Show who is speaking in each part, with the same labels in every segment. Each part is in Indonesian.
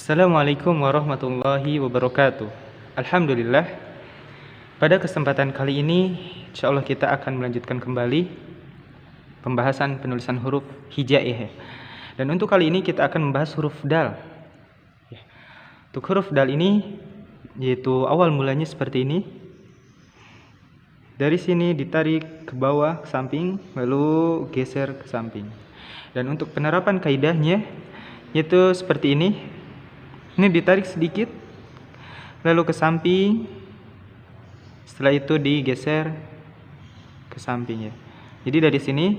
Speaker 1: Assalamualaikum warahmatullahi wabarakatuh. Alhamdulillah, pada kesempatan kali ini insya Allah kita akan melanjutkan kembali pembahasan penulisan huruf hijaiyah. Dan untuk kali ini kita akan membahas huruf dal. Untuk huruf dal ini, yaitu awal mulanya seperti ini. Dari sini ditarik ke bawah ke samping, lalu geser ke samping. Dan untuk penerapan kaidahnya yaitu seperti ini. Ini ditarik sedikit, lalu ke samping, setelah itu digeser ke samping ya. Jadi dari sini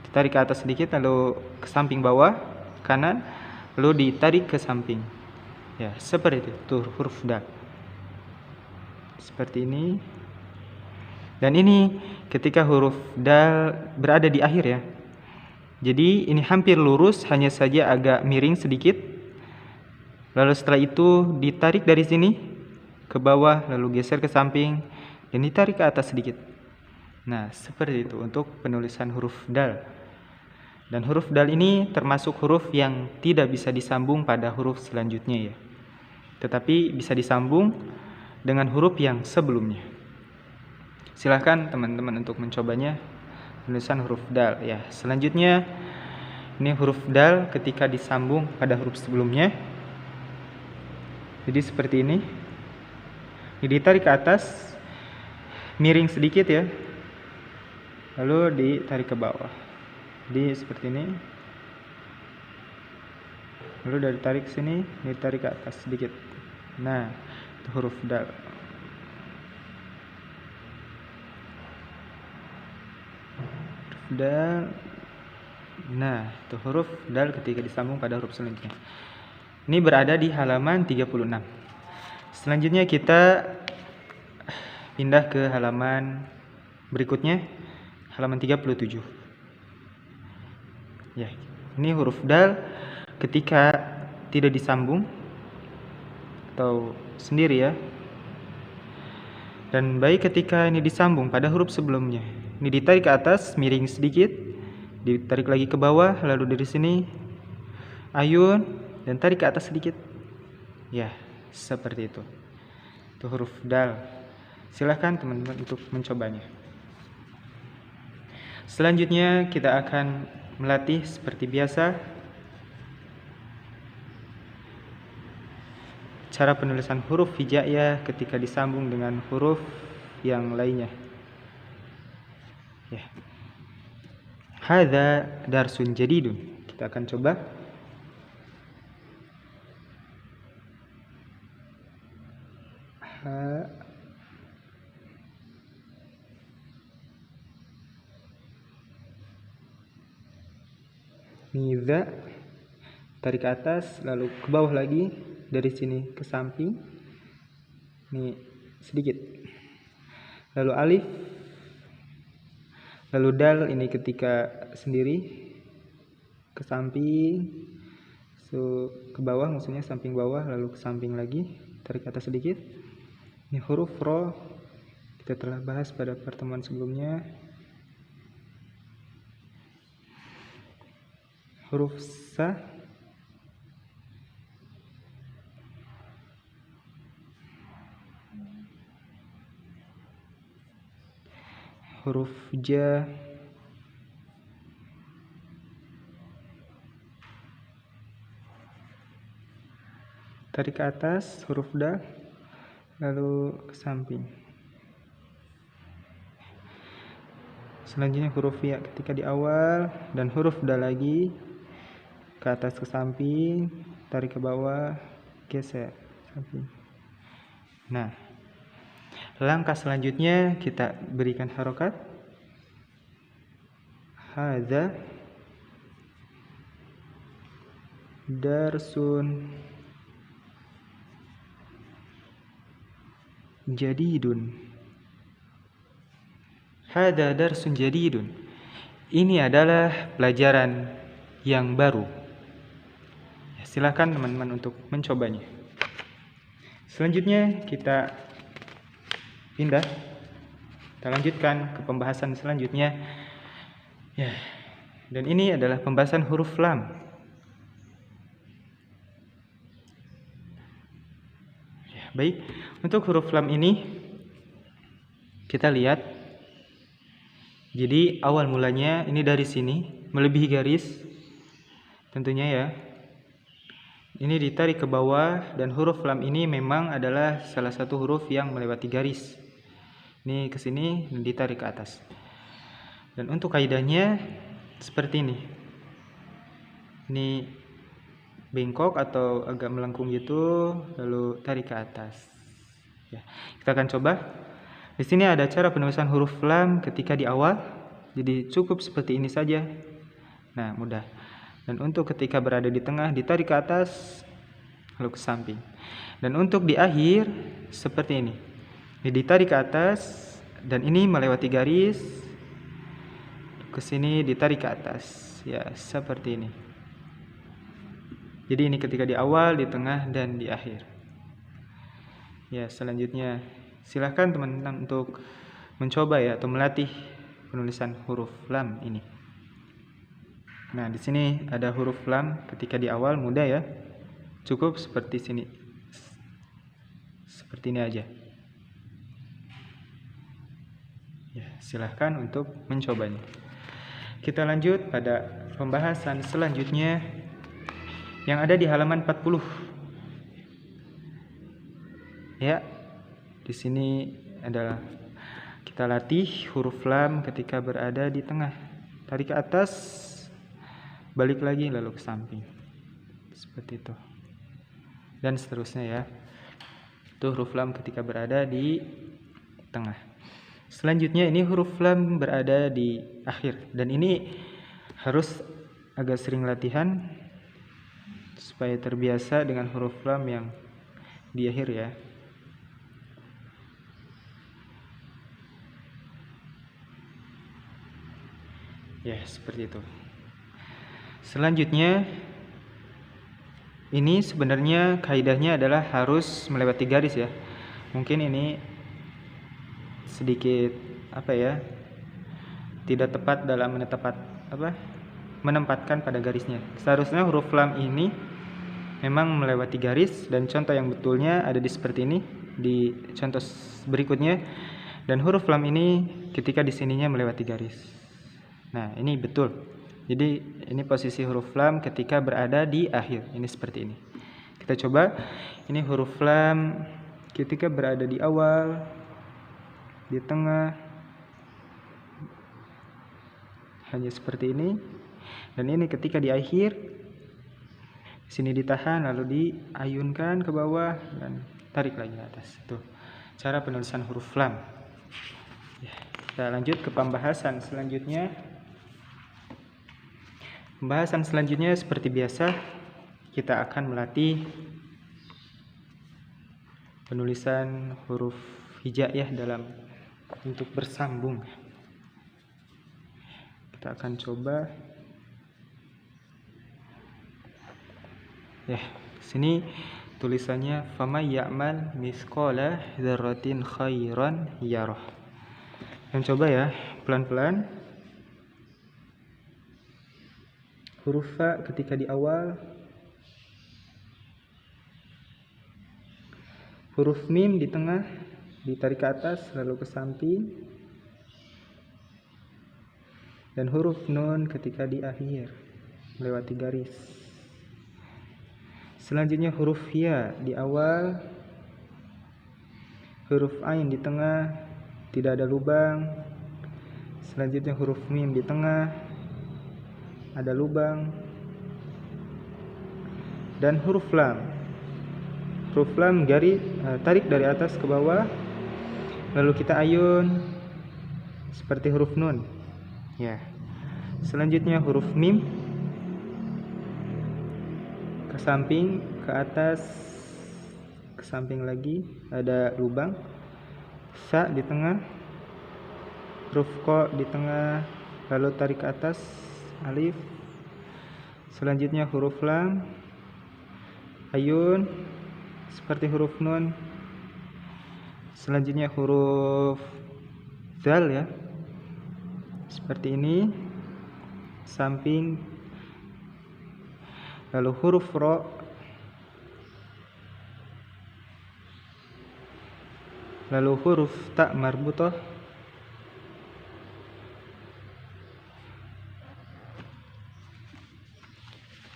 Speaker 1: ditarik ke atas sedikit, lalu ke samping bawah kanan, lalu ditarik ke samping. Ya, seperti itu huruf dal. Seperti ini. Dan ini ketika huruf dal berada di akhir ya. Jadi ini hampir lurus, hanya saja agak miring sedikit. Lalu setelah itu ditarik dari sini ke bawah, lalu geser ke samping, dan ditarik ke atas sedikit. Nah, seperti itu untuk penulisan huruf dal. Dan huruf dal ini termasuk huruf yang tidak bisa disambung pada huruf selanjutnya ya. Tetapi bisa disambung dengan huruf yang sebelumnya. Silahkan teman-teman untuk mencobanya penulisan huruf dal ya. Selanjutnya ini huruf dal ketika disambung pada huruf sebelumnya. Jadi seperti ini. Jadi ditarik ke atas, miring sedikit ya. Lalu ditarik ke bawah. Jadi seperti ini. Lalu dari tarik sini, ditarik ke atas sedikit. Nah, itu huruf dal. Huruf dal. Nah, itu huruf dal ketika disambung pada huruf selanjutnya. Ini berada di halaman 36. Selanjutnya kita pindah ke halaman berikutnya, halaman 37. Ya, ini huruf dal ketika tidak disambung atau sendiri ya. Dan baik ketika ini disambung pada huruf sebelumnya. Ini ditarik ke atas, miring sedikit, ditarik lagi ke bawah, lalu dari sini ayun dan tarik ke atas sedikit. Ya, seperti itu. Itu huruf dal. Silahkan teman-teman untuk mencobanya. Selanjutnya kita akan melatih seperti biasa cara penulisan huruf hijaiyah ketika disambung dengan huruf yang lainnya. Ya. Hadza darsun jadidun. Kita akan coba. Niza, tarik ke atas, lalu ke bawah lagi, dari sini ke samping, ini sedikit, lalu alif, lalu dal, ini ketika sendiri, ke samping, ke bawah, maksudnya samping bawah, lalu ke samping lagi, tarik ke atas sedikit. Ini huruf ro, kita telah bahas pada pertemuan sebelumnya. Huruf sa, huruf ja, tarik ke atas, huruf da, lalu ke samping. Selanjutnya huruf ya ketika di awal, dan huruf da lagi, ke atas ke samping, tarik ke bawah, geser samping. Nah, langkah selanjutnya kita berikan harokat. Hadza darsun jadidun. Hadza darsun jadidun. Ini adalah pelajaran yang baru. Ya, silakan teman-teman untuk mencobanya. Selanjutnya kita pindah. Kita lanjutkan ke pembahasan selanjutnya. Ya. Dan ini adalah pembahasan huruf lam. Baik, untuk huruf lam ini kita lihat. Jadi awal mulanya ini dari sini melebihi garis tentunya ya. Ini ditarik ke bawah, dan huruf lam ini memang adalah salah satu huruf yang melewati garis. Ini ke sini ditarik ke atas. Dan untuk kaidahnya seperti ini. Ini bengkok atau agak melengkung gitu, lalu tarik ke atas. Ya, kita akan coba. Di sini ada cara penulisan huruf lam ketika di awal. Jadi cukup seperti ini saja. Nah, mudah. Dan untuk ketika berada di tengah, ditarik ke atas lalu ke samping. Dan untuk di akhir seperti ini. Ini ditarik ke atas dan ini melewati garis. Ke sini ditarik ke atas. Ya, seperti ini. Jadi ini ketika di awal, di tengah, dan di akhir. Ya, selanjutnya silahkan teman-teman untuk mencoba ya, atau melatih penulisan huruf lam ini. Nah, di sini ada huruf lam ketika di awal, mudah ya. Cukup seperti sini. Seperti ini aja. Ya, silahkan untuk mencobanya. Kita lanjut pada pembahasan selanjutnya yang ada di halaman 40. Ya, di sini adalah kita latih huruf lam ketika berada di tengah. Tarik ke atas, balik lagi lalu ke samping. Seperti itu. Dan seterusnya ya. Itu huruf lam ketika berada di tengah. Selanjutnya ini huruf lam berada di akhir, dan ini harus agak sering latihan supaya terbiasa dengan huruf lam yang di akhir ya. Ya, seperti itu. Selanjutnya ini sebenarnya kaidahnya adalah harus melewati garis ya. Mungkin ini sedikit tidak tepat dalam menempatkan pada garisnya. Seharusnya huruf lam ini memang melewati garis, dan contoh yang betulnya ada di seperti ini di contoh berikutnya. Dan huruf lam ini ketika di sininya melewati garis. Nah, ini betul. Jadi ini posisi huruf lam ketika berada di akhir. Ini seperti ini. Kita coba. Ini huruf lam ketika berada di awal, di tengah, hanya seperti ini. Dan ini ketika di akhir, sini ditahan lalu diayunkan ke bawah dan tarik lagi ke atas. Itu cara penulisan huruf lam. Ya, kita lanjut ke pembahasan selanjutnya. Pembahasan selanjutnya seperti biasa kita akan melatih penulisan huruf hijaiyah dalam bentuk bersambung. Kita akan coba. Ya, sini tulisannya famay ya'mal misqala dzarratin khairan yarah. Yang coba ya, pelan-pelan. Huruf fa ketika di awal, huruf mim di tengah, ditarik ke atas lalu ke samping, dan huruf nun ketika di akhir melewati garis. Selanjutnya huruf ya di awal, huruf ain di tengah, tidak ada lubang. Selanjutnya huruf mim di tengah, ada lubang. Dan huruf lam. Huruf lam tarik dari atas ke bawah, lalu kita ayun seperti huruf nun. Ya. Selanjutnya huruf mim ke samping, ke atas, ke samping lagi, ada lubang. Sa di tengah, huruf ko di tengah, lalu tarik ke atas, alif. Selanjutnya huruf lam, ayun seperti huruf nun. Selanjutnya huruf zal ya, seperti ini, samping. Lalu huruf ro, Lalu huruf ta marbutoh.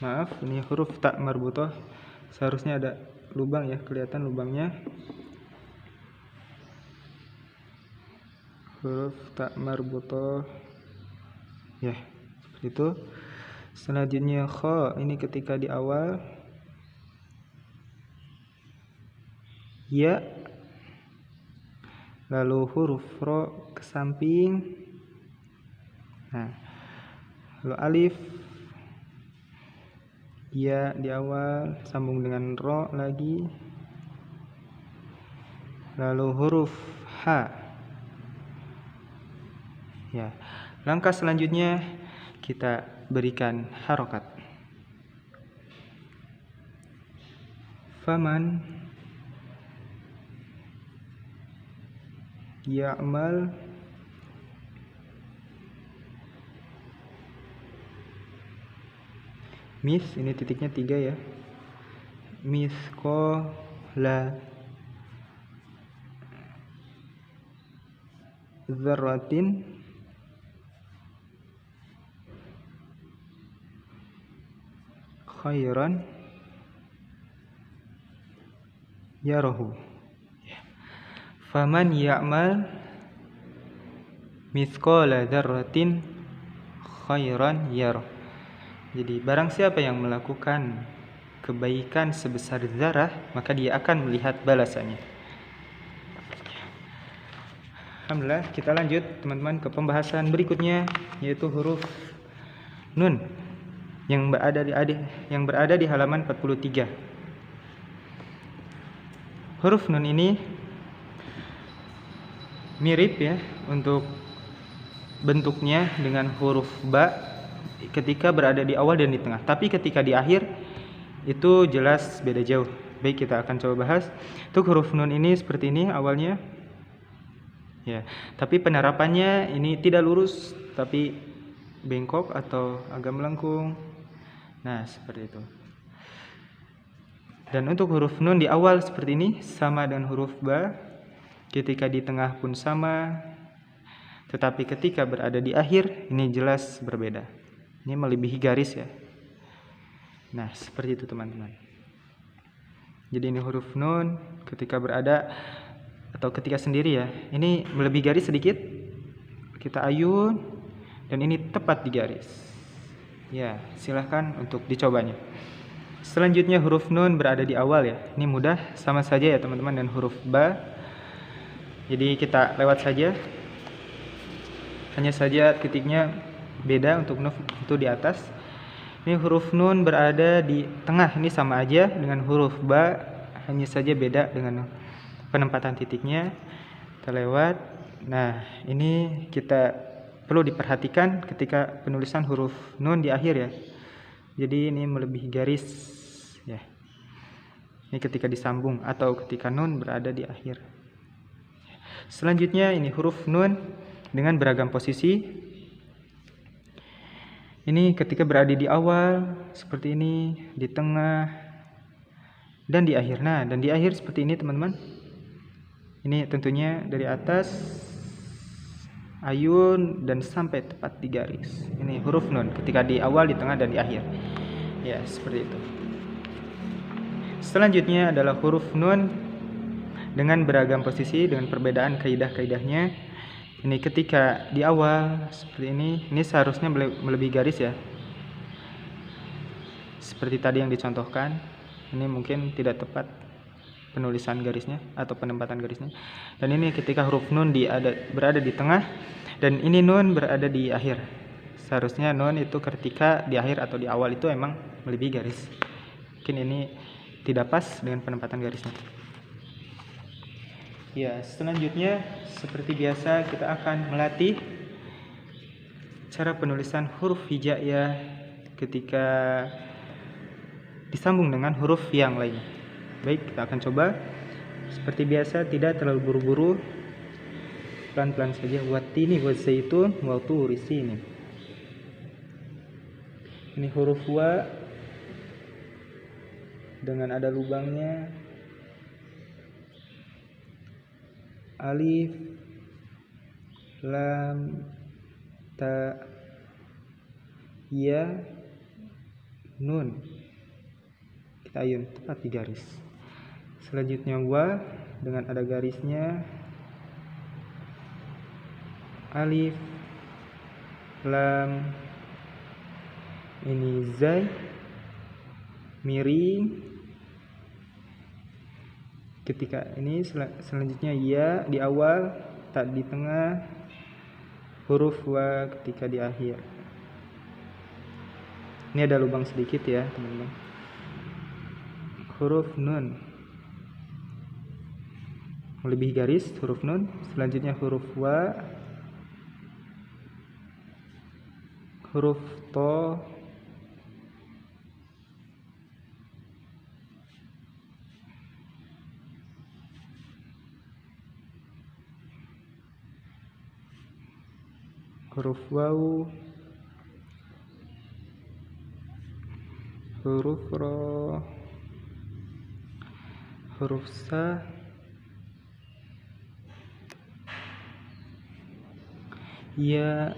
Speaker 1: Maaf, ini huruf ta marbutoh. Seharusnya ada lubang ya, kelihatan lubangnya. Huruf ta marbutoh. Ya, seperti itu. Selanjutnya kha, ini ketika di awal. Ya. Lalu huruf ro ke samping. Nah, lalu alif. Ya di awal, sambung dengan ro lagi. Lalu huruf H. Ya, langkah selanjutnya kita berikan harokat. Faman ya'mal mis, ini titiknya 3 ya. Misqala dzarratin khairan yarahu. Faman ya'mal misqala dzarratin khairan yarahu. Jadi barang siapa yang melakukan kebaikan sebesar zarah, maka dia akan melihat balasannya. Alhamdulillah, kita lanjut teman-teman ke pembahasan berikutnya, yaitu huruf nun yang berada di halaman 43. Huruf nun ini mirip ya untuk bentuknya dengan huruf ba ketika berada di awal dan di tengah, tapi ketika di akhir itu jelas beda jauh. Baik, kita akan coba bahas. Untuk huruf nun ini seperti ini awalnya. Ya, tapi penerapannya ini tidak lurus tapi bengkok atau agak melengkung. Nah, seperti itu. Dan untuk huruf nun di awal seperti ini sama dengan huruf ba. Ketika di tengah pun sama. Tetapi ketika berada di akhir ini jelas berbeda. Ini melebihi garis ya. Nah, seperti itu teman-teman. Jadi ini huruf nun ketika berada atau ketika sendiri ya. Ini melebihi garis sedikit. Kita ayun dan ini tepat di garis. Ya, silahkan untuk dicobanya. Selanjutnya huruf nun berada di awal ya. Ini mudah, sama saja ya teman-teman dan huruf ba. Jadi kita lewat saja. Hanya saja titiknya beda untuk nun itu di atas. Ini huruf nun berada di tengah, ini sama aja dengan huruf ba, hanya saja beda dengan penempatan titiknya. Kita lewat. Nah, ini kita perlu diperhatikan ketika penulisan huruf nun di akhir ya. Jadi ini melebihi garis ya. Ini ketika disambung atau ketika nun berada di akhir. Selanjutnya ini huruf nun dengan beragam posisi. Ini ketika berada di awal seperti ini, di tengah, dan di akhir. Nah, dan di akhir seperti ini teman-teman. Ini tentunya dari atas, ayun, dan sampai tepat di garis. Ini huruf nun ketika di awal, di tengah, dan di akhir. Ya, seperti itu. Selanjutnya adalah huruf nun dengan beragam posisi, dengan perbedaan kaidah-kaidahnya. Ini ketika di awal seperti ini seharusnya melebihi garis ya. Seperti tadi yang dicontohkan. Ini mungkin tidak tepat penulisan garisnya atau penempatan garisnya. Dan ini ketika huruf nun berada di tengah dan ini nun berada di akhir. Seharusnya nun itu ketika di akhir atau di awal itu emang melebihi garis. Mungkin ini tidak pas dengan penempatan garisnya. Ya, selanjutnya seperti biasa kita akan melatih cara penulisan huruf hijaiyah ketika disambung dengan huruf yang lain. Baik, kita akan coba. Seperti biasa tidak terlalu buru-buru. Pelan-pelan saja. Wattini wazaitun wa turi sinin. Ini huruf wa dengan ada lubangnya. alif, lam, ta, ya, nun. Kita ayun tepat di garis. Selanjutnya wa dengan ada garisnya, alif, lam, ini zai, miring. Ketika ini selanjutnya ya di awal, tak di tengah, huruf wa ketika di akhir. Ini ada lubang sedikit ya teman-teman. Huruf nun, lebih garis huruf nun. Selanjutnya huruf wa, huruf to, huruf waw, huruf ro, huruf sa, ya,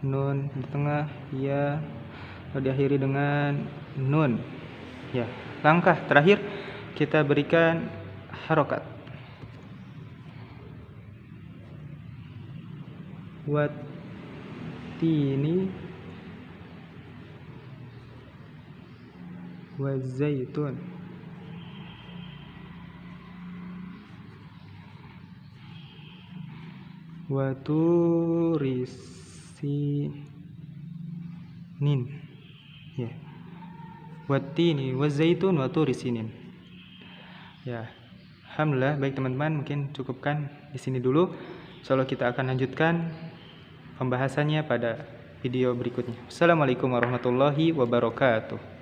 Speaker 1: nun di tengah, ya, diakhiri dengan nun. Ya, langkah terakhir kita berikan harokat. Watini, wazaitun. Waturisinin. Ya. Watini wazaitun waturisinin. Ya. Alhamdulillah, baik teman-teman, mungkin cukupkan di sini dulu. Insyaallah kita akan lanjutkan pembahasannya pada video berikutnya. Assalamualaikum warahmatullahi wabarakatuh.